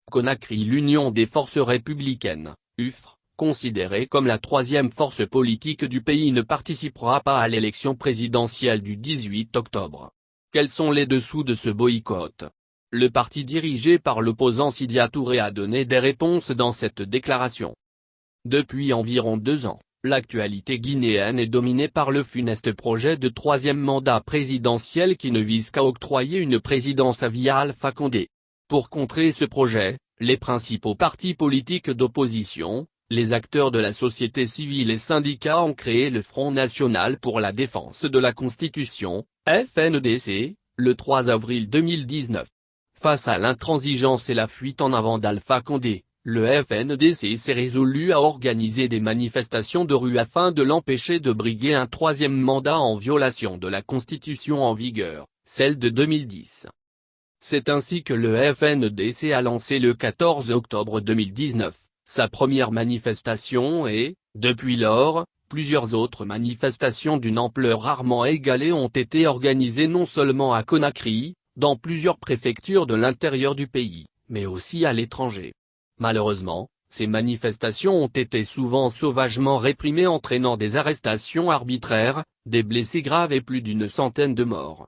Conakry. L'Union des forces républicaines, UFR, considérée comme la troisième force politique du pays, ne participera pas à l'élection présidentielle du 18 octobre. Quels sont les dessous de ce boycott? Le parti dirigé par l'opposant Sidya Touré a donné des réponses dans cette déclaration. Depuis environ 2 ans, l'actualité guinéenne est dominée par le funeste projet de troisième mandat présidentiel qui ne vise qu'à octroyer une présidence à via Alpha Condé. Pour contrer ce projet, les principaux partis politiques d'opposition, les acteurs de la société civile et syndicats ont créé le Front National pour la défense de la Constitution, FNDC, le 3 avril 2019. Face à l'intransigeance et la fuite en avant d'Alpha Condé, le FNDC s'est résolu à organiser des manifestations de rue afin de l'empêcher de briguer un troisième mandat en violation de la Constitution en vigueur, celle de 2010. C'est ainsi que le FNDC a lancé le 14 octobre 2019, sa première manifestation et, depuis lors, plusieurs autres manifestations d'une ampleur rarement égalée ont été organisées non seulement à Conakry, dans plusieurs préfectures de l'intérieur du pays, mais aussi à l'étranger. Malheureusement, ces manifestations ont été souvent sauvagement réprimées entraînant des arrestations arbitraires, des blessés graves et plus d'100 de morts.